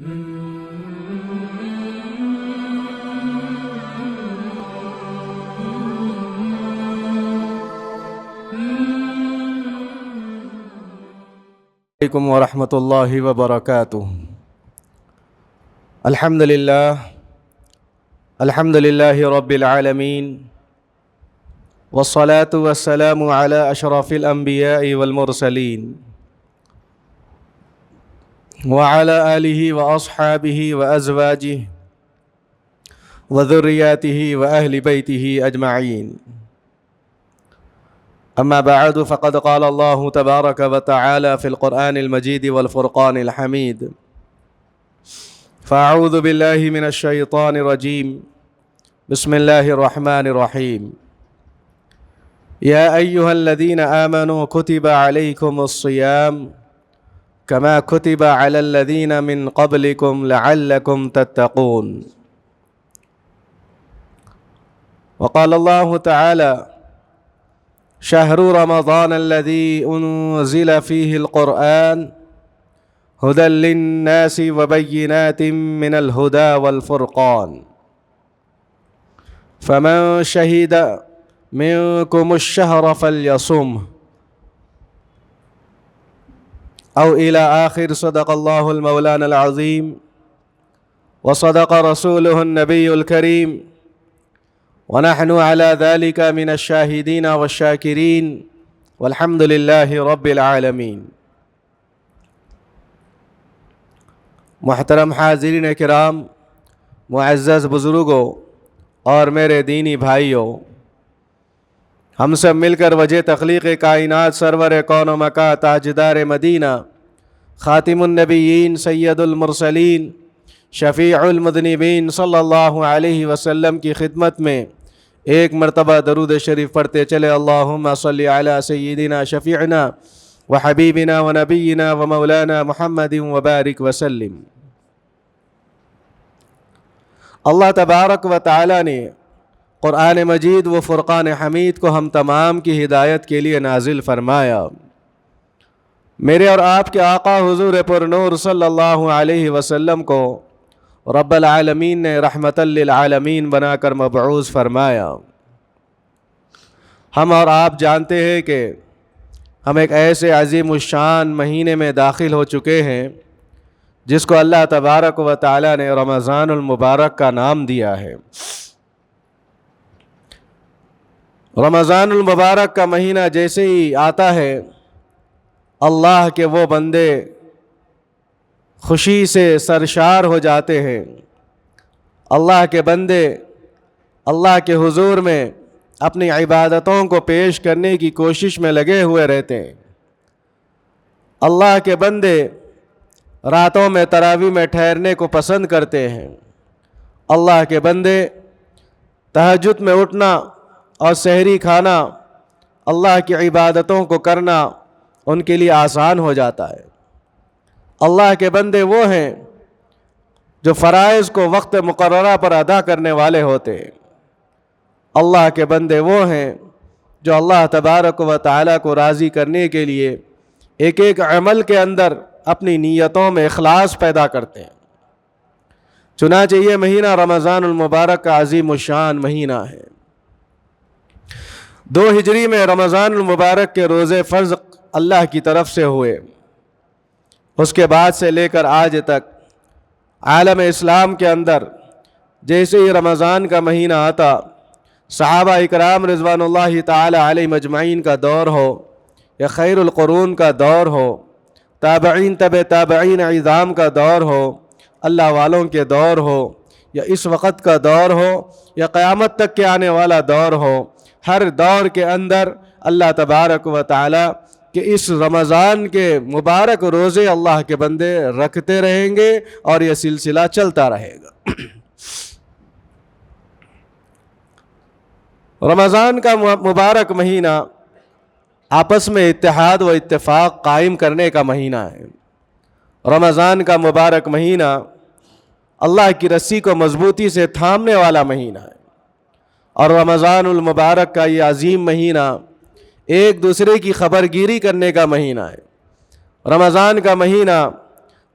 عليكم ورحمة الله وبركاته. الحمد لله رب العالمين، والصلاة والسلام على أشرف الأنبياء والمرسلين وعلى آله وأصحابه وأزواجه وذرياته وأهل بيته أجمعين. أما بعد، فقد قال الله تبارك وتعالى في القرآن المجيد والفرقان الحميد: فأعوذ بالله من الشيطان الرجيم، بسم الله الرحمن الرحيم. يا أيها الذين آمنوا كتب عليكم الصيام كما كتب على الذين من قبلكم لعلكم تتقون. وقال الله تعالى: شهر رمضان الذي أنزل فيه القرآن هدى للناس وبينات من الهدى والفرقان، فمن شهد منكم الشهر فليصمه، أو إلى آخر. صدق الله المولانا العظيم، وصدق رسوله النبي الكريم، ونحن على ذلك من الشاهدين والشاكرين، والحمد لله رب العالمین. محترم حاضرین کرام، معزز بزرگوں اور میرے دینی بھائیوں، ہم سب مل کر وجہ تخلیق کائنات سرور کون و مکان تاجدار مدینہ خاتم النبیین سید المرسلین شفیع المذنبین صلی اللہ علیہ وسلم کی خدمت میں ایک مرتبہ درود شریف پڑھتے چلے: اللہم صلی علی سیدنا شفیعنا وحبیبنا ونبینا ومولانا محمد وبارک وسلم. اللہ تبارک و تعالی نے قرآن مجید و فرقان حمید کو ہم تمام کی ہدایت کے لیے نازل فرمایا. میرے اور آپ کے آقا حضور پر نور صلی اللہ علیہ وسلم کو رب العالمین نے رحمت للعالمین بنا کر مبعوث فرمایا. ہم اور آپ جانتے ہیں کہ ہم ایک ایسے عظیم الشان مہینے میں داخل ہو چکے ہیں جس کو اللہ تبارک و تعالی نے رمضان المبارک کا نام دیا ہے. رمضان المبارک کا مہینہ جیسے ہی آتا ہے، اللہ کے وہ بندے خوشی سے سرشار ہو جاتے ہیں. اللہ کے بندے اللہ کے حضور میں اپنی عبادتوں کو پیش کرنے کی کوشش میں لگے ہوئے رہتے ہیں. اللہ کے بندے راتوں میں تراویح میں ٹھہرنے کو پسند کرتے ہیں. اللہ کے بندے تہجد میں اٹھنا اور سحری کھانا، اللہ کی عبادتوں کو کرنا ان کے لیے آسان ہو جاتا ہے. اللہ کے بندے وہ ہیں جو فرائض کو وقت مقررہ پر ادا کرنے والے ہوتے ہیں. اللہ کے بندے وہ ہیں جو اللہ تبارک و تعالیٰ کو راضی کرنے کے لیے ایک ایک عمل کے اندر اپنی نیتوں میں اخلاص پیدا کرتے ہیں. چنانچہ یہ مہینہ رمضان المبارک کا عظیم الشان مہینہ ہے. 2 ہجری میں رمضان المبارک کے روزے فرض اللہ کی طرف سے ہوئے. اس کے بعد سے لے کر آج تک عالم اسلام کے اندر جیسے ہی رمضان کا مہینہ آتا، صحابہ اکرام رضوان اللہ تعالی علیہ مجمعین کا دور ہو یا خیر القرون کا دور ہو، تابعین تابعین عظام کا دور ہو، اللہ والوں کے دور ہو، یا اس وقت کا دور ہو یا قیامت تک کے آنے والا دور ہو، ہر دور کے اندر اللہ تبارک و تعالی کہ اس رمضان کے مبارک روزے اللہ کے بندے رکھتے رہیں گے اور یہ سلسلہ چلتا رہے گا. رمضان کا مبارک مہینہ آپس میں اتحاد و اتفاق قائم کرنے کا مہینہ ہے. رمضان کا مبارک مہینہ اللہ کی رسی کو مضبوطی سے تھامنے والا مہینہ ہے. اور رمضان المبارک کا یہ عظیم مہینہ ایک دوسرے کی خبر گیری کرنے کا مہینہ ہے. رمضان کا مہینہ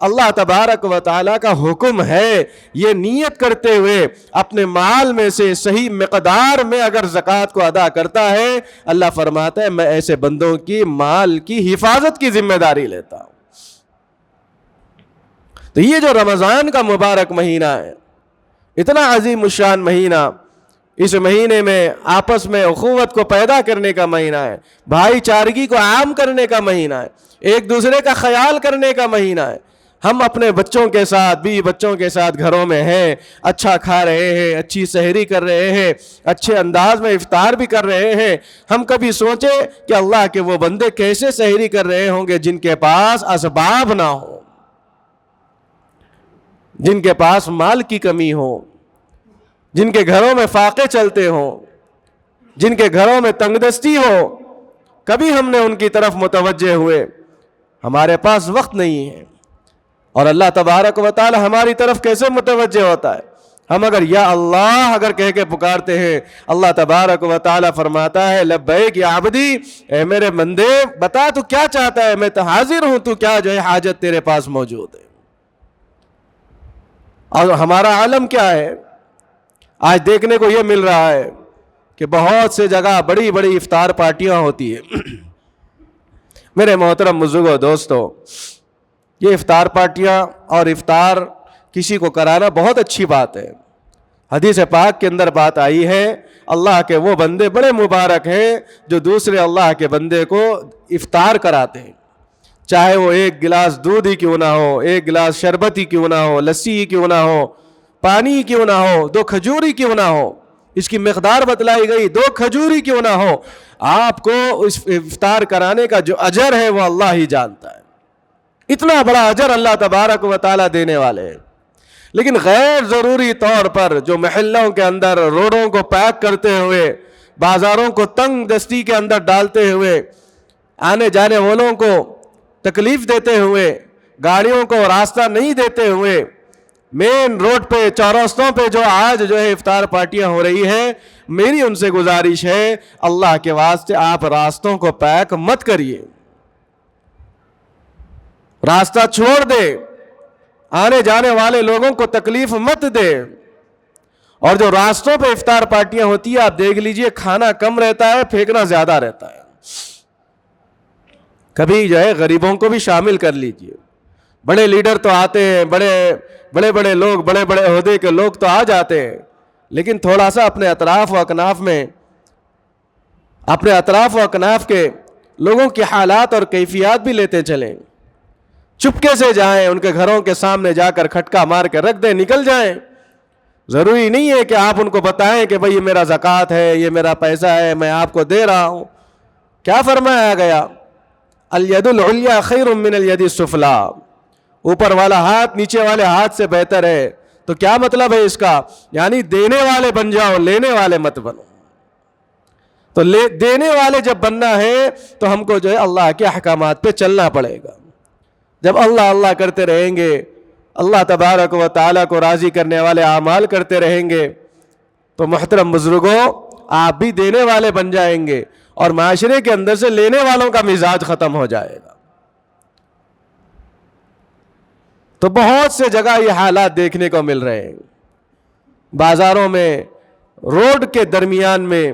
اللہ تبارک و تعالیٰ کا حکم ہے، یہ نیت کرتے ہوئے اپنے مال میں سے صحیح مقدار میں اگر زکوٰۃ کو ادا کرتا ہے، اللہ فرماتا ہے میں ایسے بندوں کی مال کی حفاظت کی ذمہ داری لیتا ہوں۔ تو یہ جو رمضان کا مبارک مہینہ ہے، اتنا عظیم الشان مہینہ، اس مہینے میں آپس میں اخوت کو پیدا کرنے کا مہینہ ہے، بھائی چارگی کو عام کرنے کا مہینہ ہے، ایک دوسرے کا خیال کرنے کا مہینہ ہے۔ ہم اپنے بچوں کے ساتھ، بیوی بچوں کے ساتھ گھروں میں ہیں، اچھا کھا رہے ہیں، اچھی سحری کر رہے ہیں، اچھے انداز میں افطار بھی کر رہے ہیں۔ ہم کبھی سوچے کہ اللہ کے وہ بندے کیسے سحری کر رہے ہوں گے جن کے پاس اسباب نہ ہو، جن کے پاس مال کی کمی ہو، جن کے گھروں میں فاقے چلتے ہوں، جن کے گھروں میں تنگ دستی ہو۔ کبھی ہم نے ان کی طرف متوجہ ہوئے؟ ہمارے پاس وقت نہیں ہے۔ اور اللہ تبارک و تعالی ہماری طرف کیسے متوجہ ہوتا ہے؟ ہم اگر یا اللہ اگر کہہ کے پکارتے ہیں، اللہ تبارک و تعالی فرماتا ہے لبیک یا عبدی، اے میرے بندے بتا تو کیا چاہتا ہے، میں تو حاضر ہوں، تو کیا جو ہے حاجت تیرے پاس موجود ہے۔ اور ہمارا عالم کیا ہے؟ آج دیکھنے کو یہ مل رہا ہے کہ بہت سے جگہ بڑی بڑی افطار پارٹیاں ہوتی ہیں۔ میرے محترم بزرگوں دوستو، یہ افطار پارٹیاں اور افطار کسی کو کرانا بہت اچھی بات ہے۔ حدیث پاک کے اندر بات آئی ہے، اللہ کے وہ بندے بڑے مبارک ہیں جو دوسرے اللہ کے بندے کو افطار کراتے ہیں، چاہے وہ ایک گلاس دودھ ہی کیوں نہ ہو، ایک گلاس شربت ہی کیوں نہ ہو، لسی ہی کیوں نہ ہو، پانی ہی کیوں نہ ہو، 2 کھجور ہی کیوں نہ ہو، اس کی مقدار بتلائی گئی، 2 کھجور ہی کیوں نہ ہو۔ آپ کو اس افطار کرانے کا جو اجر ہے وہ اللہ ہی جانتا ہے، اتنا بڑا اجر اللہ تبارک و تعالیٰ دینے والے ہیں۔ لیکن غیر ضروری طور پر جو محلوں کے اندر روڈوں کو پیک کرتے ہوئے، بازاروں کو تنگ دستی کے اندر ڈالتے ہوئے، آنے جانے والوں کو تکلیف دیتے ہوئے، گاڑیوں کو راستہ نہیں دیتے ہوئے، مین روڈ پہ چوراستوں پہ جو آج جو ہے افطار پارٹیاں ہو رہی ہیں، میری ان سے گزارش ہے اللہ کے واسطے آپ راستوں کو پیک مت کریے، راستہ چھوڑ دے، آنے جانے والے لوگوں کو تکلیف مت دے۔ اور جو راستوں پہ افطار پارٹیاں ہوتی ہیں، آپ دیکھ لیجئے کھانا کم رہتا ہے، پھینکنا زیادہ رہتا ہے۔ کبھی جو ہے غریبوں کو بھی شامل کر لیجئے۔ بڑے لیڈر تو آتے ہیں، بڑے لوگ، بڑے عہدے کے لوگ تو آ جاتے ہیں، لیکن تھوڑا سا اپنے اطراف و اکناف کے لوگوں کے حالات اور کیفیات بھی لیتے چلیں، چپکے سے جائیں، ان کے گھروں کے سامنے جا کر کھٹکا مار کے رکھ دیں، نکل جائیں۔ ضروری نہیں ہے کہ آپ ان کو بتائیں کہ بھئی یہ میرا زکوٰۃ ہے، یہ میرا پیسہ ہے، میں آپ کو دے رہا ہوں۔ کیا فرمایا گیا؟ الید العلیٰ خیر من الید السفلیٰ، اوپر والا ہاتھ نیچے والے ہاتھ سے بہتر ہے۔ تو کیا مطلب ہے اس کا؟ یعنی دینے والے بن جاؤ، لینے والے مت بنو۔ تو دینے والے جب بننا ہے تو ہم کو جو ہے اللہ کے احکامات پہ چلنا پڑے گا۔ جب اللہ اللہ کرتے رہیں گے، اللہ تبارک و تعالیٰ کو راضی کرنے والے اعمال کرتے رہیں گے، تو محترم بزرگوں آپ بھی دینے والے بن جائیں گے، اور معاشرے کے اندر سے لینے والوں کا مزاج ختم ہو جائے گا۔ تو بہت سے جگہ یہ حالات دیکھنے کو مل رہے ہیں، بازاروں میں، روڈ کے درمیان میں،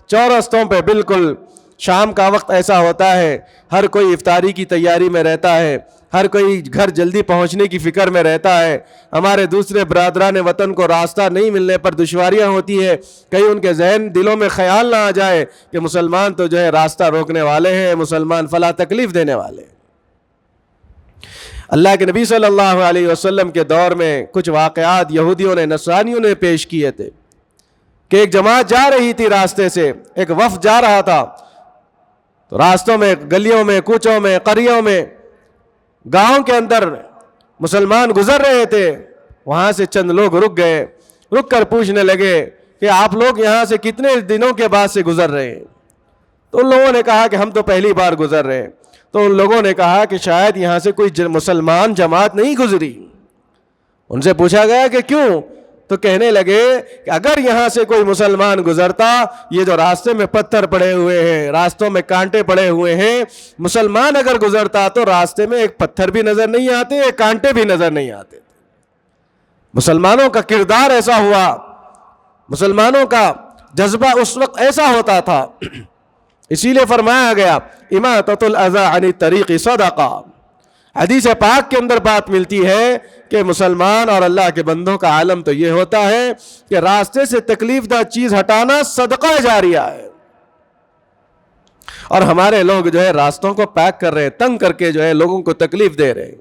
چورستوں پہ، بالکل شام کا وقت ایسا ہوتا ہے، ہر کوئی افطاری کی تیاری میں رہتا ہے، ہر کوئی گھر جلدی پہنچنے کی فکر میں رہتا ہے۔ ہمارے دوسرے برادران وطن کو راستہ نہیں ملنے پر دشواریاں ہوتی ہے، کہیں ان کے ذہن دلوں میں خیال نہ آ جائے کہ مسلمان تو جو ہے راستہ روکنے والے ہیں، مسلمان فلاں تکلیف دینے والے ہیں۔ اللہ کے نبی صلی اللہ علیہ وسلم کے دور میں کچھ واقعات یہودیوں نے، نصرانیوں نے پیش کیے تھے کہ ایک جماعت جا رہی تھی راستے سے، ایک وفد جا رہا تھا، تو راستوں میں، گلیوں میں، کوچوں میں، قریوں میں، گاؤں کے اندر مسلمان گزر رہے تھے۔ وہاں سے چند لوگ رک گئے، رک کر پوچھنے لگے کہ آپ لوگ یہاں سے کتنے دنوں کے بعد سے گزر رہے ہیں؟ تو ان لوگوں نے کہا کہ ہم تو پہلی بار گزر رہے ہیں۔ تو ان لوگوں نے کہا کہ شاید یہاں سے کوئی مسلمان جماعت نہیں گزری۔ ان سے پوچھا گیا کہ کیوں؟ تو کہنے لگے کہ اگر یہاں سے کوئی مسلمان گزرتا، یہ جو راستے میں پتھر پڑے ہوئے ہیں، راستوں میں کانٹے پڑے ہوئے ہیں، مسلمان اگر گزرتا تو راستے میں ایک پتھر بھی نظر نہیں آتے، ایک کانٹے بھی نظر نہیں آتے. مسلمانوں کا کردار ایسا ہوا، مسلمانوں کا جذبہ اس وقت ایسا ہوتا تھا. اسی لیے فرمایا گیا اماطۃ الاذی عن الطریق صدقہ. حدیث پاک کے اندر بات ملتی ہے کہ مسلمان اور اللہ کے بندوں کا عالم تو یہ ہوتا ہے کہ راستے سے تکلیف دہ چیز ہٹانا صدقہ جاریہ ہے. اور ہمارے لوگ جو ہے راستوں کو پیک کر رہے ہیں، تنگ کر کے جو ہے لوگوں کو تکلیف دے رہے ہیں.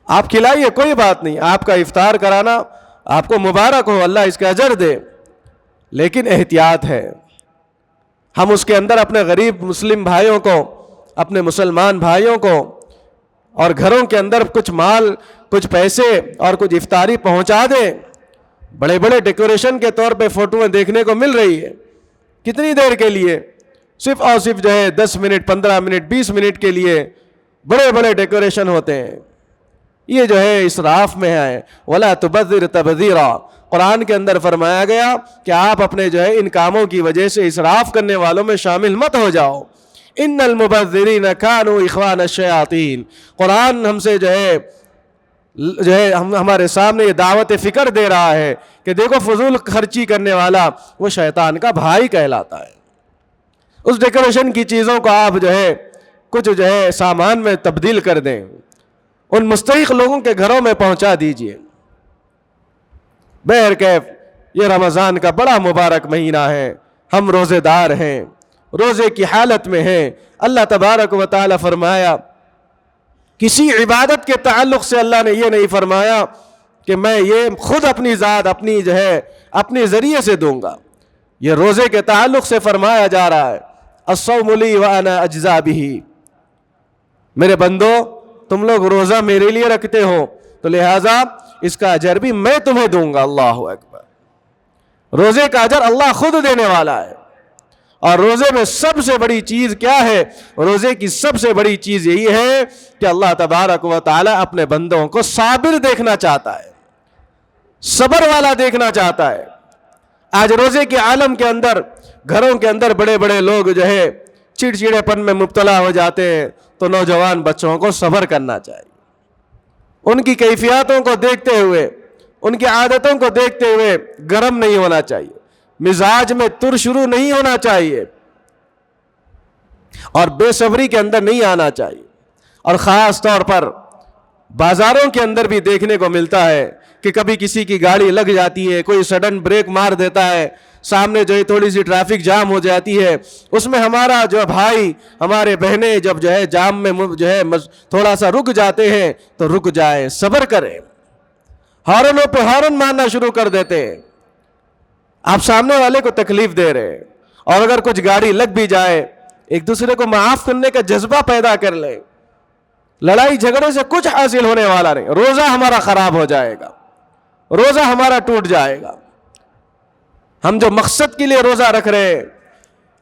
آپ کھلائیے، کوئی بات نہیں، آپ کا افطار کرانا آپ کو مبارک ہو، اللہ اس کا اجر دے، لیکن احتیاط ہے. ہم اس کے اندر اپنے غریب مسلم بھائیوں کو، اپنے مسلمان بھائیوں کو، اور گھروں کے اندر کچھ مال، کچھ پیسے اور کچھ افطاری پہنچا دیں. بڑے بڑے ڈیکوریشن کے طور پہ فوٹویں دیکھنے کو مل رہی ہے. کتنی دیر کے لیے؟ صرف اور صرف جو ہے 10 منٹ، 15 منٹ، 20 منٹ کے لیے بڑے بڑے ڈیکوریشن ہوتے ہیں. یہ جو ہے اسراف میں ہے. وَلَا تُبَذِّرْ تَبْذِيرًا. قرآن کے اندر فرمایا گیا کہ آپ اپنے جو ہے ان کاموں کی وجہ سے اسراف کرنے والوں میں شامل مت ہو جاؤ. ان المبذرین کانوا اخوان الشیاطین. قرآن ہم سے جو ہے ہمارے سامنے یہ دعوت فکر دے رہا ہے کہ دیکھو فضول خرچی کرنے والا وہ شیطان کا بھائی کہلاتا ہے. اس ڈیکوریشن کی چیزوں کو آپ جو ہے کچھ جو ہے سامان میں تبدیل کر دیں، ان مستحق لوگوں کے گھروں میں پہنچا دیجئے. بہرکیف یہ رمضان کا بڑا مبارک مہینہ ہے، ہم روزے دار ہیں، روزے کی حالت میں ہیں. اللہ تبارک و تعالی فرمایا کسی عبادت کے تعلق سے اللہ نے یہ نہیں فرمایا کہ میں یہ خود اپنی ذات اپنی جو ہے اپنے ذریعے سے دوں گا. یہ روزے کے تعلق سے فرمایا جا رہا ہے الصوم لی وانا اجزا بہ. میرے بندو تم لوگ روزہ میرے لیے رکھتے ہو تو لہٰذا اس کا اجر بھی میں تمہیں دوں گا. اللہ اکبر. روزے کا اجر اللہ خود دینے والا ہے. اور روزے میں سب سے بڑی چیز کیا ہے؟ روزے کی سب سے بڑی چیز یہی ہے کہ اللہ تبارک و تعالی اپنے بندوں کو صابر دیکھنا چاہتا ہے، صبر والا دیکھنا چاہتا ہے. آج روزے کے عالم کے اندر گھروں کے اندر بڑے بڑے لوگ جو ہے چڑچڑے پن میں مبتلا ہو جاتے ہیں، تو نوجوان بچوں کو صبر کرنا چاہیے. ان کی کیفیاتوں کو دیکھتے ہوئے، ان کی عادتوں کو دیکھتے ہوئے گرم نہیں ہونا چاہیے، مزاج میں ترشرو نہیں ہونا چاہیے، اور بے صبری کے اندر نہیں آنا چاہیے. اور خاص طور پر بازاروں کے اندر بھی دیکھنے کو ملتا ہے کہ کبھی کسی کی گاڑی لگ جاتی ہے، کوئی سڈن بریک مار دیتا ہے، سامنے جو ہے تھوڑی سی ٹریفک جام ہو جاتی ہے، اس میں ہمارا جو بھائی، ہمارے بہنیں جب جو ہے جام میں جو ہے تھوڑا سا رک جاتے ہیں تو رک جائیں، صبر کریں. ہارنوں پہ ہارن مارنا شروع کر دیتے ہیں، آپ سامنے والے کو تکلیف دے رہے ہیں. اور اگر کچھ گاڑی لگ بھی جائے ایک دوسرے کو معاف کرنے کا جذبہ پیدا کر لیں. لڑائی جھگڑے سے کچھ حاصل ہونے والا نہیں، روزہ ہمارا خراب ہو جائے گا، روزہ ہمارا ٹوٹ جائے گا. ہم جو مقصد کے لیے روزہ رکھ رہے ہیں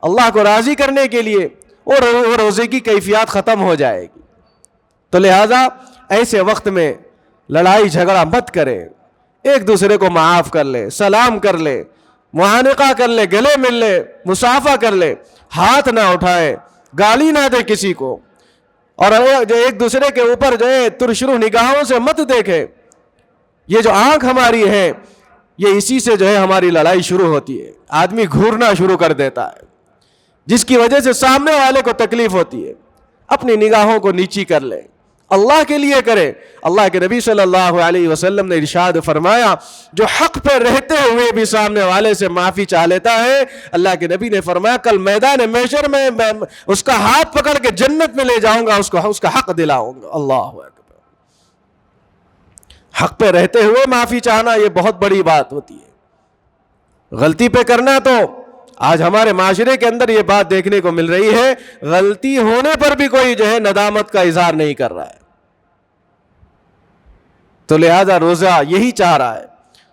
اللہ کو راضی کرنے کے لیے، وہ روزے کی کیفیت ختم ہو جائے گی. تو لہٰذا ایسے وقت میں لڑائی جھگڑا مت کریں، ایک دوسرے کو معاف کر لے، سلام کر لے، معانقہ کر لے، گلے مل لے، مصافحہ کر لے، ہاتھ نہ اٹھائے، گالی نہ دے کسی کو، اور جو ایک دوسرے کے اوپر جو ہے ترشرو نگاہوں سے مت دیکھے. یہ جو آنکھ ہماری ہے یہ اسی سے جو ہے ہماری لڑائی شروع ہوتی ہے. آدمی گھورنا شروع کر دیتا ہے جس کی وجہ سے سامنے والے کو تکلیف ہوتی ہے. اپنی نگاہوں کو نیچی کر لے، اللہ کے لیے کرے. اللہ کے نبی صلی اللہ علیہ وسلم نے ارشاد فرمایا جو حق پہ رہتے ہوئے بھی سامنے والے سے معافی چاہ لیتا ہے، اللہ کے نبی نے فرمایا کل میدان محشر میں اس کا ہاتھ پکڑ کے جنت میں لے جاؤں گا، اس کا حق دلاؤں گا. اللہ اکبر. حق پہ رہتے ہوئے معافی چاہنا یہ بہت بڑی بات ہوتی ہے. غلطی پہ کرنا تو آج ہمارے معاشرے کے اندر یہ بات دیکھنے کو مل رہی ہے، غلطی ہونے پر بھی کوئی جو ہے ندامت کا اظہار نہیں کر رہا ہے. تو لہذا روزہ یہی چاہ رہا ہے.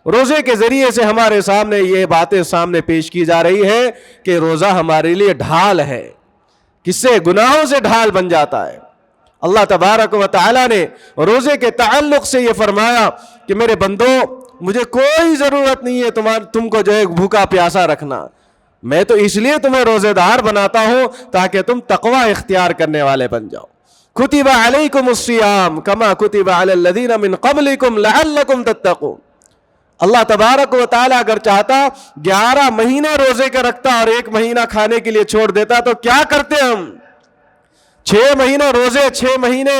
روزے کے ذریعے سے ہمارے سامنے یہ باتیں سامنے پیش کی جا رہی ہے کہ روزہ ہمارے لیے ڈھال ہے. کس سے؟ گناہوں سے ڈھال بن جاتا ہے. اللہ تبارک و تعالی نے روزے کے تعلق سے یہ فرمایا کہ میرے بندو مجھے کوئی ضرورت نہیں ہے تم کو جو ہے بھوکا پیاسا رکھنا، میں تو اس لیے تمہیں روزے دار بناتا ہوں تاکہ تم تقوی اختیار کرنے والے بن جاؤ۔ کتب علیکم الصیام کما کتب علی الذین من قبلکم لعلکم تتقون۔ اللہ تبارک و تعالیٰ اگر چاہتا 11 مہینے روزے کے رکھتا اور 1 مہینہ کھانے کے لیے چھوڑ دیتا تو کیا کرتے ہم؟ 6 مہینے روزے، 6 مہینے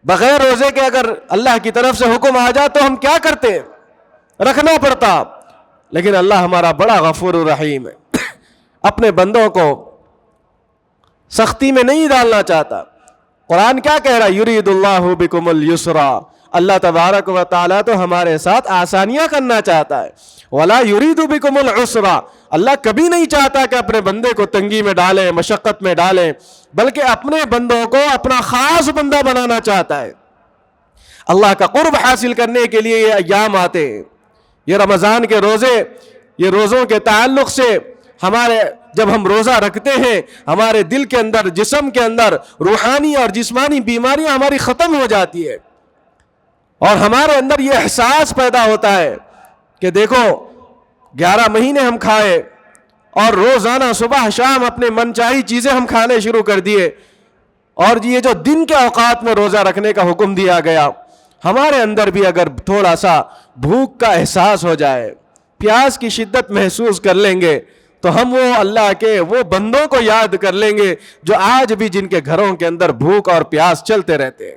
بغیر روزے کے اگر اللہ کی طرف سے حکم آ جائے تو ہم کیا کرتے؟ رکھنا پڑتا۔ لیکن اللہ ہمارا بڑا غفور الرحیم ہے، اپنے بندوں کو سختی میں نہیں ڈالنا چاہتا۔ قرآن کیا کہہ رہا ہے؟ یرید اللہ بکم الیسرا، اللہ تبارک و تعالیٰ تو ہمارے ساتھ آسانیاں کرنا چاہتا ہے۔ ولا یرید بکم العسرا، اللہ کبھی نہیں چاہتا کہ اپنے بندے کو تنگی میں ڈالے، مشقت میں ڈالے، بلکہ اپنے بندوں کو اپنا خاص بندہ بنانا چاہتا ہے۔ اللہ کا قرب حاصل کرنے کے لیے یہ ایام آتے ہیں، یہ رمضان کے روزے، یہ روزوں کے تعلق سے جب ہم روزہ رکھتے ہیں ہمارے دل کے اندر، جسم کے اندر روحانی اور جسمانی بیماریاں ہماری ختم ہو جاتی ہے، اور ہمارے اندر یہ احساس پیدا ہوتا ہے کہ دیکھو 11 مہینے ہم کھائے اور روزانہ صبح شام اپنے من چاہی چیزیں ہم کھانے شروع کر دیے، اور یہ جو دن کے اوقات میں روزہ رکھنے کا حکم دیا گیا، ہمارے اندر بھی اگر تھوڑا سا بھوک کا احساس ہو جائے، پیاس کی شدت محسوس کر لیں گے، تو ہم وہ اللہ کے وہ بندوں کو یاد کر لیں گے جو آج بھی جن کے گھروں کے اندر بھوک اور پیاس چلتے رہتے ہیں،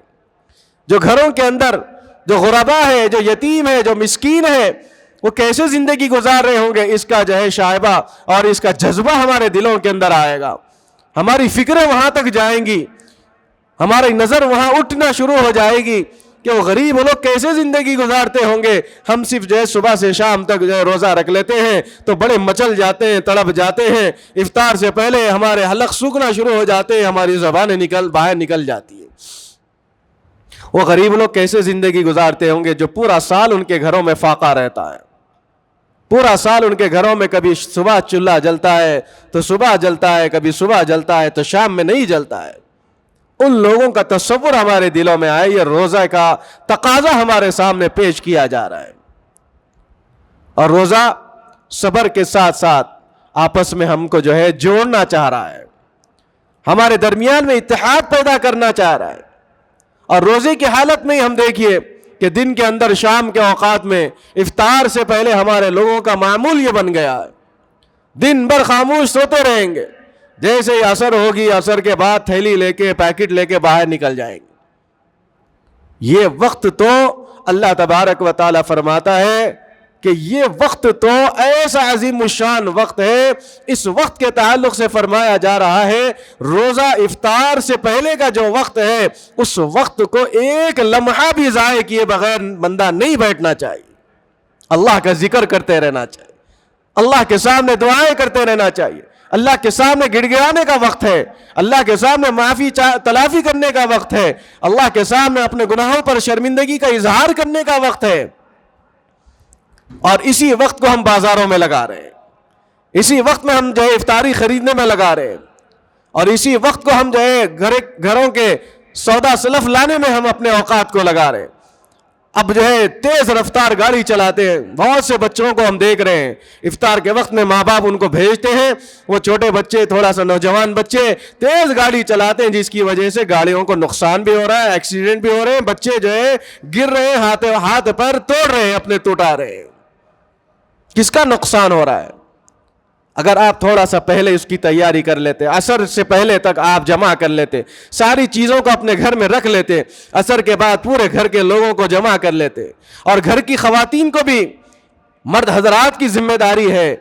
جو گھروں کے اندر جو غربا ہے، جو یتیم ہے، جو مسکین ہے، وہ کیسے زندگی گزار رہے ہوں گے، اس کا جو ہے شائبہ اور اس کا جذبہ ہمارے دلوں کے اندر آئے گا، ہماری فکریں وہاں تک جائیں گی، ہماری نظر وہاں اٹھنا شروع ہو جائے گی کہ وہ غریب لوگ کیسے زندگی گزارتے ہوں گے۔ ہم صرف جو ہے صبح سے شام تک جو ہے روزہ رکھ لیتے ہیں تو بڑے مچل جاتے ہیں، تڑپ جاتے ہیں، افطار سے پہلے ہمارے حلق سوکھنا شروع ہو جاتے ہیں، ہماری زبانیں باہر نکل جاتی ہیں۔ وہ غریب لوگ کیسے زندگی گزارتے ہوں گے جو پورا سال ان کے گھروں میں فاقہ رہتا ہے، پورا سال ان کے گھروں میں کبھی صبح چولہا جلتا ہے تو صبح جلتا ہے، کبھی صبح جلتا ہے تو شام میں نہیں جلتا ہے۔ ان لوگوں کا تصور ہمارے دلوں میں آئے، یہ روزہ کا تقاضا ہمارے سامنے پیش کیا جا رہا ہے، اور روزہ صبر کے ساتھ ساتھ آپس میں ہم کو جو ہے جوڑنا چاہ رہا ہے، ہمارے درمیان میں اتحاد پیدا کرنا چاہ رہا ہے۔ اور روزے کی حالت میں ہم دیکھیے کہ دن کے اندر شام کے اوقات میں افطار سے پہلے ہمارے لوگوں کا معمول یہ بن گیا ہے، دن بھر خاموش سوتے رہیں گے، جیسے ہی عصر ہوگی عصر کے بعد تھیلی لے کے پیکٹ لے کے باہر نکل جائیں گے۔ یہ وقت تو اللہ تبارک و تعالیٰ فرماتا ہے کہ یہ وقت تو ایسا عظیم الشان وقت ہے، اس وقت کے تعلق سے فرمایا جا رہا ہے روزہ افطار سے پہلے کا جو وقت ہے اس وقت کو ایک لمحہ بھی ضائع کیے بغیر بندہ نہیں بیٹھنا چاہیے، اللہ کا ذکر کرتے رہنا چاہیے، اللہ کے سامنے دعائیں کرتے رہنا چاہیے، اللہ کے سامنے گڑ گڑانے کا وقت ہے، اللہ کے سامنے معافی تلافی کرنے کا وقت ہے، اللہ کے سامنے اپنے گناہوں پر شرمندگی کا اظہار کرنے کا وقت ہے، اور اسی وقت کو ہم بازاروں میں لگا رہے ہیں، اسی وقت میں ہم جو ہے افطاری خریدنے میں لگا رہے ہیں، اور اسی وقت کو ہم جو ہے گھروں کے سودا سلف لانے میں ہم اپنے اوقات کو لگا رہے ہیں۔ اب جو ہے تیز رفتار گاڑی چلاتے ہیں، بہت سے بچوں کو ہم دیکھ رہے ہیں افطار کے وقت میں ماں باپ ان کو بھیجتے ہیں، وہ چھوٹے بچے تھوڑا سا نوجوان بچے تیز گاڑی چلاتے ہیں جس کی وجہ سے گاڑیوں کو نقصان بھی ہو رہا ہے، ایکسیڈنٹ بھی ہو رہے ہیں، بچے جو ہے گر رہے ہیں، ہاتھ پر توڑ رہے ہیں، اپنے ٹوٹا رہے ہیں۔ کس کا نقصان ہو رہا ہے؟ اگر آپ تھوڑا سا پہلے اس کی تیاری کر لیتے، عصر سے پہلے تک آپ جمع کر لیتے، ساری چیزوں کو اپنے گھر میں رکھ لیتے، عصر کے بعد پورے گھر کے لوگوں کو جمع کر لیتے، اور گھر کی خواتین کو بھی مرد حضرات کی ذمہ داری ہے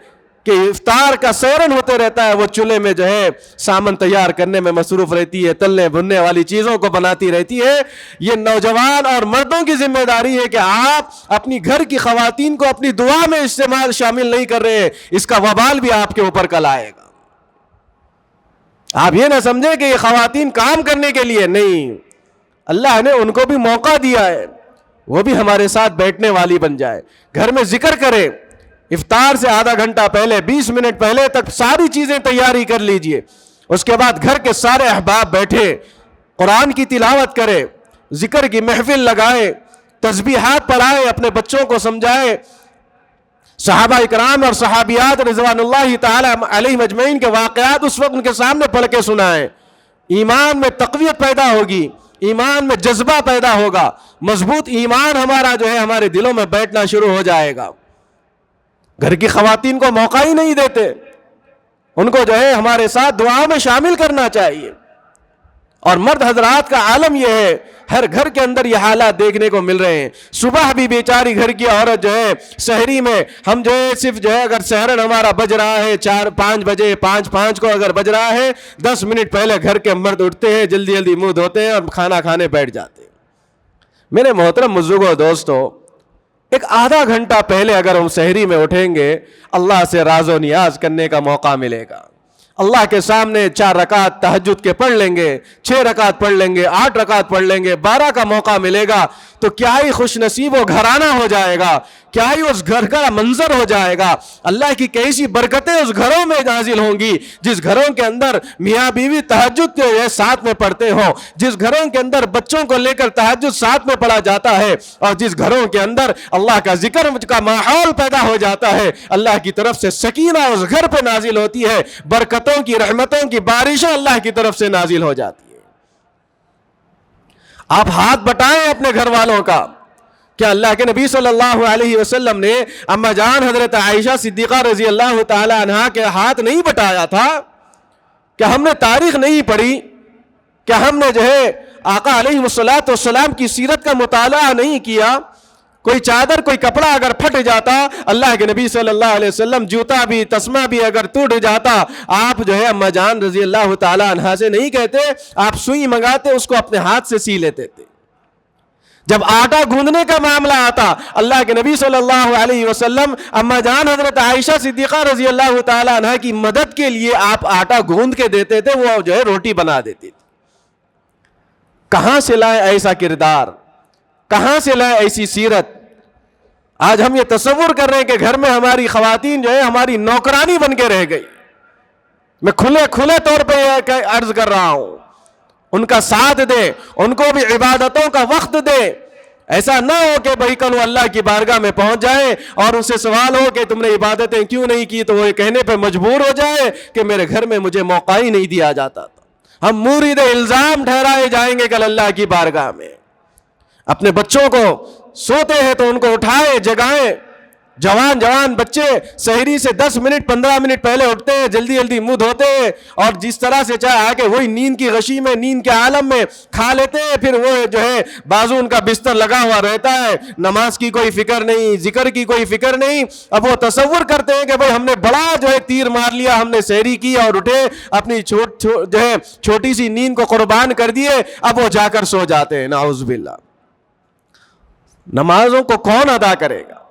کہ افطار کا سیرن ہوتے رہتا ہے، وہ چولہے میں جو ہے سامان تیار کرنے میں مصروف رہتی ہے، تلنے بھننے والی چیزوں کو بناتی رہتی ہے۔ یہ نوجوان اور مردوں کی ذمہ داری ہے کہ آپ اپنی گھر کی خواتین کو اپنی دعا میں شامل نہیں کر رہے، اس کا وبال بھی آپ کے اوپر کل آئے گا۔ آپ یہ نہ سمجھیں کہ یہ خواتین کام کرنے کے لیے نہیں، اللہ نے ان کو بھی موقع دیا ہے، وہ بھی ہمارے ساتھ بیٹھنے والی بن جائے، گھر میں ذکر کرے، افطار سے آدھا گھنٹہ پہلے 20 منٹ پہلے تک ساری چیزیں تیاری کر لیجئے، اس کے بعد گھر کے سارے احباب بیٹھے، قرآن کی تلاوت کرے، ذکر کی محفل لگائے، تسبیحات پڑھائے، اپنے بچوں کو سمجھائے، صحابہ اکرام اور صحابیات رضوان اللہ تعالی علیہم اجمعین کے واقعات اس وقت ان کے سامنے پڑھ کے سنائیں۔ ایمان میں تقویت پیدا ہوگی، ایمان میں جذبہ پیدا ہوگا، مضبوط ایمان ہمارا جو ہے ہمارے دلوں میں بیٹھنا شروع ہو جائے گا۔ گھر کی خواتین کو موقع ہی نہیں دیتے، ان کو جو ہے ہمارے ساتھ دعا میں شامل کرنا چاہیے۔ اور مرد حضرات کا عالم یہ ہے، ہر گھر کے اندر یہ حالات دیکھنے کو مل رہے ہیں۔ صبح بھی بیچاری گھر کی عورت جو ہے سحری میں، ہم جو ہے صرف جو ہے اگر سحرن ہمارا بج رہا ہے 4-5 بجے، 5 کو اگر بج رہا ہے، 10 منٹ پہلے گھر کے مرد اٹھتے ہیں، جلدی جلدی منہ دھوتے ہیں اور کھانا کھانے بیٹھ جاتے ہیں۔ میرے محترم بزرگوں دوستو، ایک آدھا گھنٹہ پہلے اگر ہم سحری میں اٹھیں گے، اللہ سے راز و نیاز کرنے کا موقع ملے گا۔ اللہ کے سامنے 4 رکعت تہجد کے پڑھ لیں گے، 6 رکعت پڑھ لیں گے، 8 رکعت پڑھ لیں گے، 12 کا موقع ملے گا تو کیا ہی خوش نصیب و گھرانہ ہو جائے گا، کیا ہی اس گھر کا منظر ہو جائے گا۔ اللہ کی کیسی برکتیں اس گھروں میں نازل ہوں گی، جس گھروں کے اندر میاں بیوی تہجد کے ساتھ میں پڑھتے ہوں، جس گھروں کے اندر بچوں کو لے کر تہجد ساتھ میں پڑھا جاتا ہے، اور جس گھروں کے اندر اللہ کا ذکر کا ماحول پیدا ہو جاتا ہے، اللہ کی طرف سے سکینہ اس گھر پہ نازل ہوتی ہے، برکتوں کی، رحمتوں کی بارشیں اللہ کی طرف سے نازل ہو جاتی ہے۔ آپ ہاتھ بٹائیں اپنے گھر والوں کا۔ کیا اللہ کے نبی صلی اللہ علیہ وسلم نے اما جان حضرت عائشہ صدیقہ رضی اللہ تعالی عنہا کے ہاتھ نہیں بٹایا تھا؟ کیا ہم نے تاریخ نہیں پڑھی؟ کیا ہم نے جو ہے آقا علیہ السلام کی سیرت کا مطالعہ نہیں کیا؟ کوئی چادر، کوئی کپڑا اگر پھٹ جاتا، اللہ کے نبی صلی اللہ علیہ وسلم جوتا بھی، تسمہ بھی اگر ٹوٹ جاتا، آپ جو ہے اما جان رضی اللہ تعالی عنہا سے نہیں کہتے، آپ سوئی منگاتے، اس کو اپنے ہاتھ سے سی لیتے تھے۔ جب آٹا گوندنے کا معاملہ آتا، اللہ کے نبی صلی اللہ علیہ وسلم اما جان حضرت عائشہ صدیقہ رضی اللہ تعالی عنہا کی مدد کے لیے آپ آٹا گوند کے دیتے تھے، وہ جو ہے روٹی بنا دیتی تھی۔ کہاں سے لائے ایسا کردار، کہاں سے لائے ایسی سیرت؟ آج ہم یہ تصور کر رہے ہیں کہ گھر میں ہماری خواتین جو ہے ہماری نوکرانی بن کے رہ گئی۔ میں کھلے طور پہ یہ عرض کر رہا ہوں، ان کا ساتھ دے، ان کو بھی عبادتوں کا وقت دے۔ ایسا نہ ہو کہ بھائی کل وہ اللہ کی بارگاہ میں پہنچ جائے اور ان سے سوال ہو کہ تم نے عبادتیں کیوں نہیں کی، تو وہ کہنے پہ مجبور ہو جائے کہ میرے گھر میں مجھے موقع ہی نہیں دیا جاتا تھا۔ ہم مورد الزام ٹھہرائے جائیں گے کل اللہ کی بارگاہ میں۔ اپنے بچوں کو سوتے ہیں تو ان کو اٹھائے، جگائیں۔ جوان بچے سحری سے 10 منٹ 15 منٹ پہلے اٹھتے ہیں، جلدی جلدی منہ دھوتے ہیں، اور جس طرح سے چاہے آ کے وہی نیند کی غشی میں، نیند کے عالم میں کھا لیتے ہیں، پھر وہ جو ہے بازو ان کا بستر لگا ہوا رہتا ہے، نماز کی کوئی فکر نہیں، ذکر کی کوئی فکر نہیں۔ اب وہ تصور کرتے ہیں کہ بھائی ہم نے بڑا جو ہے تیر مار لیا، ہم نے سحری کی اور اٹھے، اپنی جو ہے چھوٹی سی نیند کو قربان کر دیے، اب وہ جا کر سو جاتے ہیں۔ نعوذ باللہ۔ نمازوں کو کون ادا کرے گا؟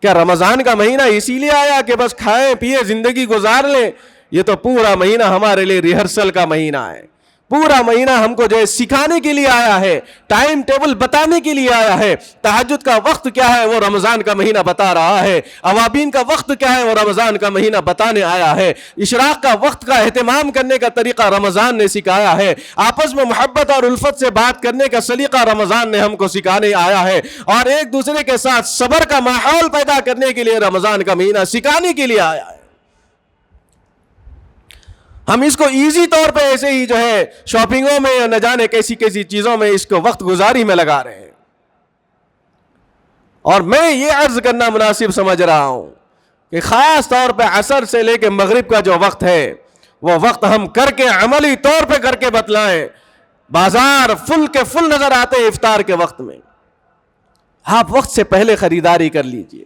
کیا رمضان کا مہینہ اسی لیے آیا کہ بس کھائیں پیے زندگی گزار لیں؟ یہ تو پورا مہینہ ہمارے لیے ریہرسل کا مہینہ ہے، پورا مہینہ ہم کو جو ہے سکھانے کے لیے آیا ہے، ٹائم ٹیبل بتانے کے لیے آیا ہے۔ تہجد کا وقت کیا ہے وہ رمضان کا مہینہ بتا رہا ہے، اوابین کا وقت کیا ہے وہ رمضان کا مہینہ بتانے آیا ہے، اشراق کا وقت کا اہتمام کرنے کا طریقہ رمضان نے سکھایا ہے، آپس میں محبت اور الفت سے بات کرنے کا سلیقہ رمضان نے ہم کو سکھانے آیا ہے، اور ایک دوسرے کے ساتھ صبر کا ماحول پیدا کرنے کے لیے رمضان کا مہینہ سکھانے کے لیے آیا ہے۔ ہم اس کو ایزی طور پہ ایسے ہی جو ہے شاپنگوں میں یا نہ جانے کیسی کیسی چیزوں میں اس کو وقت گزاری میں لگا رہے ہیں۔ اور میں یہ عرض کرنا مناسب سمجھ رہا ہوں کہ خاص طور پہ عصر سے لے کے مغرب کا جو وقت ہے، وہ وقت ہم کر کے عملی طور پہ کر کے بتلائیں۔ بازار فل کے فل نظر آتے ہیں افطار کے وقت میں، آپ وقت سے پہلے خریداری کر لیجئے،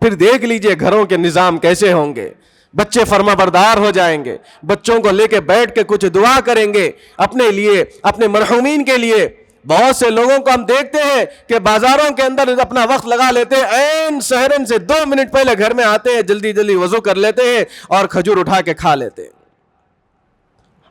پھر دیکھ لیجئے گھروں کے نظام کیسے ہوں گے، بچے فرما بردار ہو جائیں گے، بچوں کو لے کے بیٹھ کے کچھ دعا کریں گے اپنے لیے، اپنے مرحومین کے لیے۔ بہت سے لوگوں کو ہم دیکھتے ہیں کہ بازاروں کے اندر اپنا وقت لگا لیتے ہیں، عین سحرن سے 2 منٹ پہلے گھر میں آتے ہیں، جلدی جلدی وضو کر لیتے ہیں اور کھجور اٹھا کے کھا لیتے ہیں۔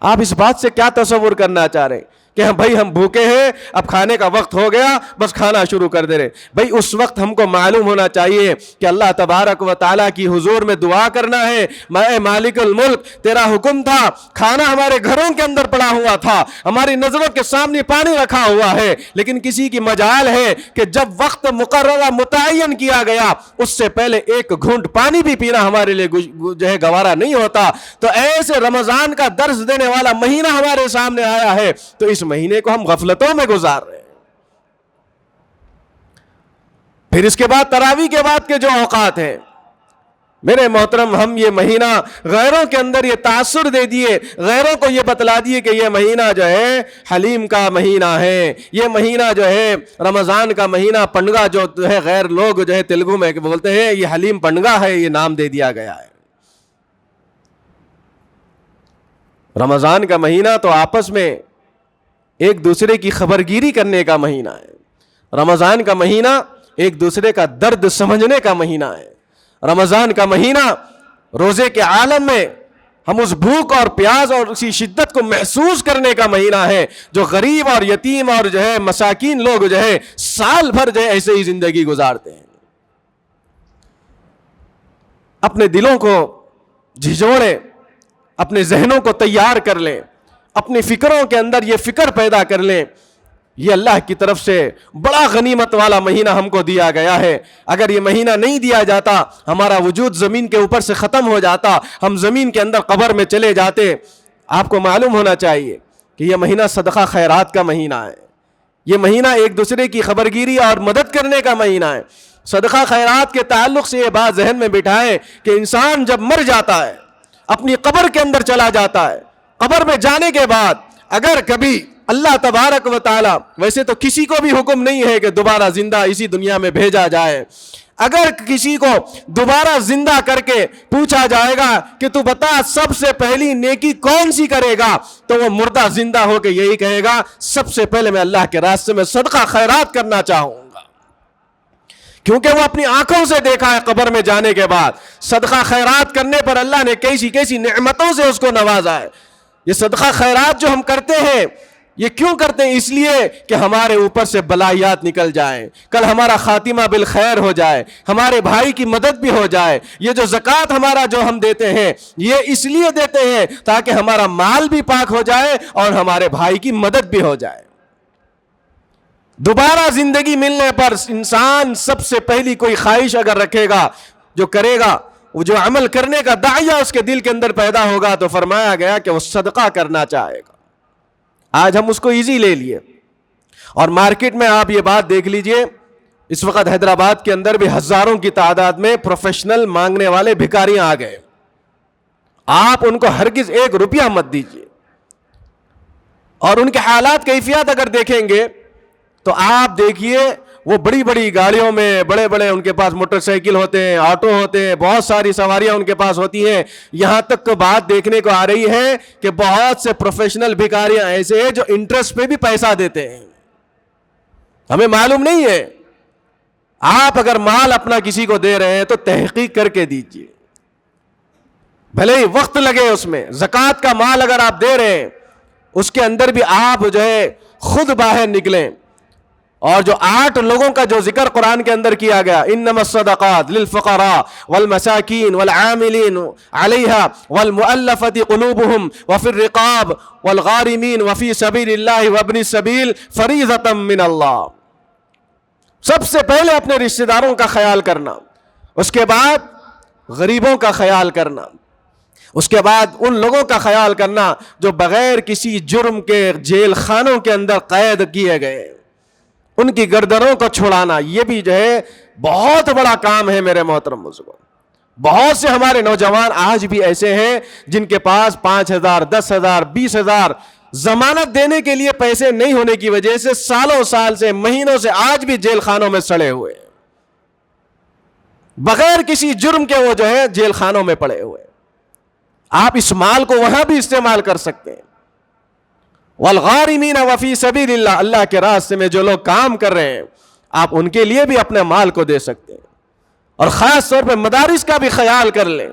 آپ اس بات سے کیا تصور کرنا چاہ رہے ہیں کہ بھائی ہم بھوکے ہیں, اب کھانے کا وقت ہو گیا, بس کھانا شروع کر دے رہے. بھائی اس وقت ہم کو معلوم ہونا چاہیے کہ اللہ تبارک و تعالیٰ کی حضور میں دعا کرنا ہے, اے مالک الملک تیرا حکم تھا, کھانا ہمارے گھروں کے اندر پڑا ہوا تھا, ہماری نظروں کے سامنے پانی رکھا ہوا ہے, لیکن کسی کی مجال ہے کہ جب وقت مقررہ متعین کیا گیا اس سے پہلے ایک گھونٹ پانی بھی پینا ہمارے لیے جو ہے گوارا نہیں ہوتا. تو ایسے رمضان کا درس دینے والا مہینہ ہمارے سامنے آیا ہے, تو اس مہینے کو ہم غفلتوں میں گزار رہے ہیں. پھر اس کے بعد تراویح کے بعد کے جو اوقات ہیں میرے محترم, ہم یہ مہینہ غیروں کے اندر یہ تاثر دے دیے, غیروں کو یہ بتلا دیے کہ یہ مہینہ جو ہے حلیم کا مہینہ ہے, یہ مہینہ جو ہے رمضان کا مہینہ پنڈگا جو ہے غیر لوگ جو ہے تیلگو میں بولتے ہیں یہ حلیم پنڈگا ہے, یہ نام دے دیا گیا ہے. رمضان کا مہینہ تو آپس میں ایک دوسرے کی خبرگیری کرنے کا مہینہ ہے. رمضان کا مہینہ ایک دوسرے کا درد سمجھنے کا مہینہ ہے. رمضان کا مہینہ روزے کے عالم میں ہم اس بھوک اور پیاس اور اسی شدت کو محسوس کرنے کا مہینہ ہے جو غریب اور یتیم اور جو ہے مساکین لوگ جو ہے سال بھر جو ہے ایسے ہی زندگی گزارتے ہیں. اپنے دلوں کو جھجوڑیں, اپنے ذہنوں کو تیار کر لیں, اپنی فکروں کے اندر یہ فکر پیدا کر لیں یہ اللہ کی طرف سے بڑا غنیمت والا مہینہ ہم کو دیا گیا ہے. اگر یہ مہینہ نہیں دیا جاتا ہمارا وجود زمین کے اوپر سے ختم ہو جاتا, ہم زمین کے اندر قبر میں چلے جاتے. آپ کو معلوم ہونا چاہیے کہ یہ مہینہ صدقہ خیرات کا مہینہ ہے, یہ مہینہ ایک دوسرے کی خبرگیری اور مدد کرنے کا مہینہ ہے. صدقہ خیرات کے تعلق سے یہ بات ذہن میں بٹھائیں کہ انسان جب مر جاتا ہے اپنی قبر کے اندر چلا جاتا ہے, قبر میں جانے کے بعد اگر کبھی اللہ تبارک و تعالی, ویسے تو کسی کو بھی حکم نہیں ہے کہ دوبارہ زندہ اسی دنیا میں بھیجا جائے, اگر کسی کو دوبارہ زندہ کر کے پوچھا جائے گا کہ تو بتا سب سے پہلی نیکی کون سی کرے گا, تو وہ مردہ زندہ ہو کے یہی کہے گا سب سے پہلے میں اللہ کے راستے میں صدقہ خیرات کرنا چاہوں گا, کیونکہ وہ اپنی آنکھوں سے دیکھا ہے قبر میں جانے کے بعد صدقہ خیرات کرنے پر اللہ نے کیسی کیسی نعمتوں سے اس کو نوازا ہے. یہ صدقہ خیرات جو ہم کرتے ہیں یہ کیوں کرتے ہیں؟ اس لیے کہ ہمارے اوپر سے بلائیات نکل جائیں, کل ہمارا خاتمہ بالخیر ہو جائے, ہمارے بھائی کی مدد بھی ہو جائے. یہ جو زکوٰۃ ہمارا جو ہم دیتے ہیں یہ اس لیے دیتے ہیں تاکہ ہمارا مال بھی پاک ہو جائے اور ہمارے بھائی کی مدد بھی ہو جائے. دوبارہ زندگی ملنے پر انسان سب سے پہلی کوئی خواہش اگر رکھے گا, جو کرے گا, وہ جو عمل کرنے کا داعیہ اس کے دل کے اندر پیدا ہوگا, تو فرمایا گیا کہ وہ صدقہ کرنا چاہے گا. آج ہم اس کو ایزی لے لیے, اور مارکیٹ میں آپ یہ بات دیکھ لیجئے, اس وقت حیدرآباد کے اندر بھی ہزاروں کی تعداد میں پروفیشنل مانگنے والے بھکاریاں آ گئے. آپ ان کو ہرگز 1 روپیہ مت دیجیے, اور ان کے حالات کیفیات اگر دیکھیں گے تو آپ دیکھیے وہ بڑی بڑی گاڑیوں میں, بڑے بڑے ان کے پاس موٹر سائیکل ہوتے ہیں, آٹو ہوتے ہیں, بہت ساری سواریاں ان کے پاس ہوتی ہیں. یہاں تک تو بات دیکھنے کو آ رہی ہے کہ بہت سے پروفیشنل بھکاریاں ایسے ہیں جو انٹرسٹ پہ بھی پیسہ دیتے ہیں. ہمیں معلوم نہیں ہے. آپ اگر مال اپنا کسی کو دے رہے ہیں تو تحقیق کر کے دیجیے, بھلے ہی وقت لگے اس میں. زکوٰۃ کا مال اگر آپ دے رہے ہیں اس کے اندر بھی آپ جو ہے خود باہر نکلیں. اور جو 8 لوگوں کا جو ذکر قرآن کے اندر کیا گیا, انما الصدقات للفقراء والمساکین والعاملین علیہا والمؤلفۃ قلوبہم وفی الرقاب والغارمین وفی سبیل اللہ وابن السبیل فریضۃ من اللہ. سب سے پہلے اپنے رشتہ داروں کا خیال کرنا, اس کے بعد غریبوں کا خیال کرنا, اس کے بعد ان لوگوں کا خیال کرنا جو بغیر کسی جرم کے جیل خانوں کے اندر قید کیے گئے, ان کی گردنوں کو چھڑانا. یہ بھی جو ہے بہت بڑا کام ہے میرے محترم بزرگوں. بہت سے ہمارے نوجوان آج بھی ایسے ہیں جن کے پاس 5,000 10,000 20,000 ضمانت دینے کے لیے پیسے نہیں ہونے کی وجہ سے سالوں سال سے, مہینوں سے آج بھی جیل خانوں میں سڑے ہوئے, بغیر کسی جرم کے وہ جو ہے جیل خانوں میں پڑے ہوئے. آپ اس مال کو وہاں بھی استعمال کر سکتے ہیں. والغارمین وفی سبیل اللہ, اللہ کے راستے میں جو لوگ کام کر رہے ہیں آپ ان کے لیے بھی اپنے مال کو دے سکتے ہیں. اور خاص طور پہ مدارس کا بھی خیال کر لیں.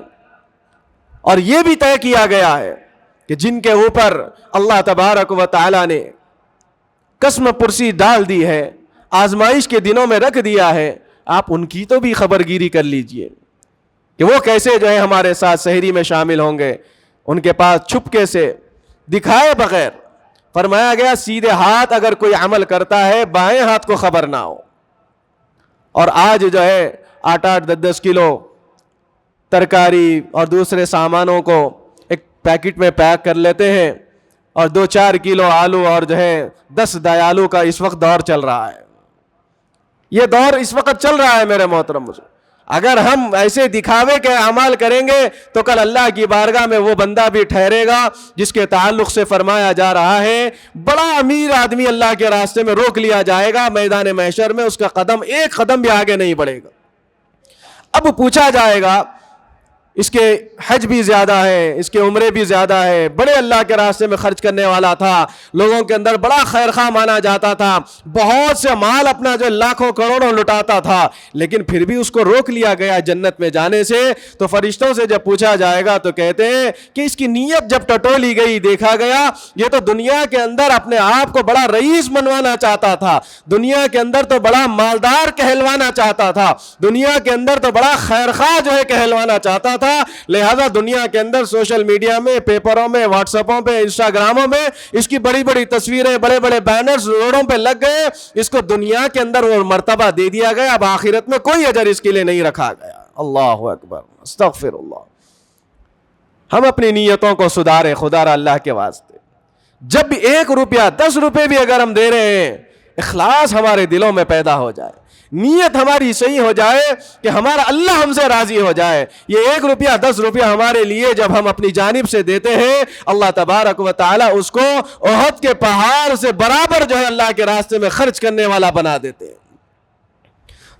اور یہ بھی طے کیا گیا ہے کہ جن کے اوپر اللہ تبارک و تعالی نے قسم پرسی ڈال دی ہے، آزمائش کے دنوں میں رکھ دیا ہے، آپ ان کی تو بھی خبر گیری کر لیجئے کہ وہ کیسے جو ہے ہمارے ساتھ سحری میں شامل ہوں گے۔ ان کے پاس چھپکے سے دکھائے بغیر فرمایا گیا سیدھے ہاتھ اگر کوئی عمل کرتا ہے بائیں ہاتھ کو خبر نہ ہو۔ اور آج جو ہے 8-10 کلو ترکاری اور دوسرے سامانوں کو ایک پیکٹ میں پیک کر لیتے ہیں، اور 2-4 کلو آلو اور جو ہے 10 دیالو کا اس وقت دور چل رہا ہے۔ یہ دور اس وقت چل رہا ہے میرے محترم بزرگ۔ اگر ہم ایسے دکھاوے کے اعمال کریں گے تو کل اللہ کی بارگاہ میں وہ بندہ بھی ٹھہرے گا جس کے تعلق سے فرمایا جا رہا ہے بڑا امیر آدمی اللہ کے راستے میں روک لیا جائے گا، میدان محشر میں اس کا قدم ایک قدم بھی آگے نہیں بڑھے گا۔ اب پوچھا جائے گا اس کے حج بھی زیادہ ہے، اس کے عمرے بھی زیادہ ہے، بڑے اللہ کے راستے میں خرچ کرنے والا تھا، لوگوں کے اندر بڑا خیر خواہ مانا جاتا تھا، بہت سے مال اپنا جو لاکھوں کروڑوں لٹاتا تھا، لیکن پھر بھی اس کو روک لیا گیا جنت میں جانے سے۔ تو فرشتوں سے جب پوچھا جائے گا تو کہتے ہیں کہ اس کی نیت جب ٹٹولی گئی، دیکھا گیا یہ تو دنیا کے اندر اپنے آپ کو بڑا رئیس بنوانا چاہتا تھا، دنیا کے اندر تو بڑا مالدار کہلوانا چاہتا تھا، دنیا کے اندر تو بڑا خیر خواہ جو ہے کہلوانا چاہتا تھا، لہذا دنیا کے اندر سوشل میڈیا میں، پیپروں میں، واٹس ایپوں پہ، انسٹاگراموں میں اس کی بڑی بڑی تصویریں، بڑے بڑے بینرز روڈوں پہ لگ گئے، اس کو دنیا کے اندر وہ مرتبہ دے دیا گیا، اب آخرت میں کوئی اجر اس کے لیے نہیں رکھا گیا۔ اللہ اکبر، استغفر اللہ۔ ہم اپنی نیتوں کو سدھاریں خدا را اللہ کے واسطے۔ جب بھی 1 روپیہ 10 روپے بھی اگر ہم دے رہے ہیں، اخلاص ہمارے دلوں میں پیدا ہو جائے، نیت ہماری صحیح ہو جائے کہ ہمارا اللہ ہم سے راضی ہو جائے۔ یہ 1 روپیہ 10 روپیہ ہمارے لیے جب ہم اپنی جانب سے دیتے ہیں، اللہ تبارک و تعالی اس کو احد کے پہاڑ سے برابر جو ہے اللہ کے راستے میں خرچ کرنے والا بنا دیتے ہیں۔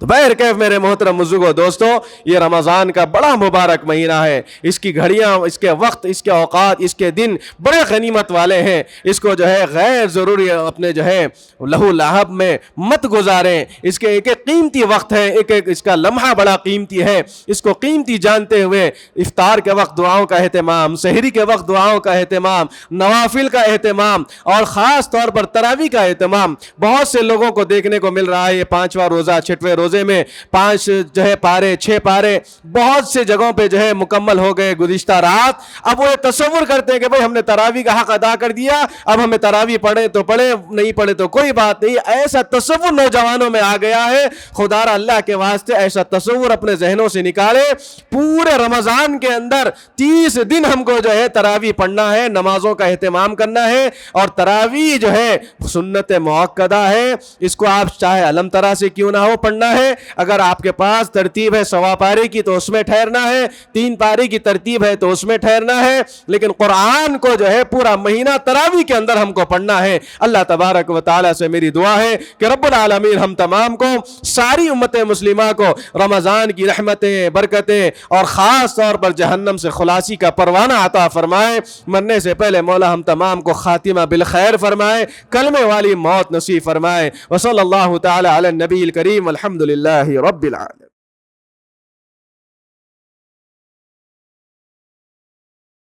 تو بہرکیف میرے محترم بزرگوں دوستو، یہ رمضان کا بڑا مبارک مہینہ ہے، اس کی گھڑیاں، اس کے وقت، اس کے اوقات، اس کے دن بڑے غنیمت والے ہیں۔ اس کو جو ہے غیر ضروری اپنے جو ہے لہو لہب میں مت گزاریں۔ اس کے ایک ایک قیمتی وقت ہے، ایک ایک اس کا لمحہ بڑا قیمتی ہے، اس کو قیمتی جانتے ہوئے افطار کے وقت دعاؤں کا اہتمام، سحری کے وقت دعاؤں کا اہتمام، نوافل کا اہتمام، اور خاص طور پر تراویح کا اہتمام۔ بہت سے لوگوں کو دیکھنے کو مل رہا ہے یہ 5واں روزہ، 6ویں روزے میں 5 جو ہے پارے، 6 پارے بہت سے جگہوں پہ جو ہے مکمل ہو گئے گزشتہ رات۔ اب وہ تصور کرتے ہیں کہ بھئی ہم نے تراویح کا حق ادا کر دیا، اب ہمیں تراویح پڑھے تو پڑھے، نہیں پڑھے تو کوئی بات نہیں۔ ایسا تصور نوجوانوں میں آ گیا ہے، خدا را اللہ کے واسطے ایسا تصور اپنے ذہنوں سے نکالے۔ پورے رمضان کے اندر 30 دن ہم کو جو ہے تراویح پڑھنا ہے، نمازوں کا اہتمام کرنا ہے، اور تراویح جو ہے سنت موقدہ ہے، اس کو آپ چاہے علم ترا سے کیوں نہ ہو پڑھنا ہے۔ اگر آپ کے پاس ترتیب ہے 1.25 پارے کی تو اس میں ٹھہرنا ہے، 3 پارے کی ترتیب ہے تو اس میں ٹھہرنا ہے، لیکن قرآن کو جو ہے پورا مہینہ تراویح کے اندر ہم کو پڑھنا ہے۔ اللہ تبارک و تعالی سے میری دعا ہے کہ رب العالمین ہم تمام کو، ساری امت مسلمہ کو رمضان کی رحمتیں، برکتیں اور خاص طور پر جہنم سے خلاصی کا پروانہ عطا فرمائے۔ مرنے سے پہلے مولا ہم تمام کو خاتمہ بالخیر فرمائے، کلمے والی موت نصیب فرمائے۔ وصلی اللہ تعالی علی النبی الکریم، الحمدللہ رب العالمین۔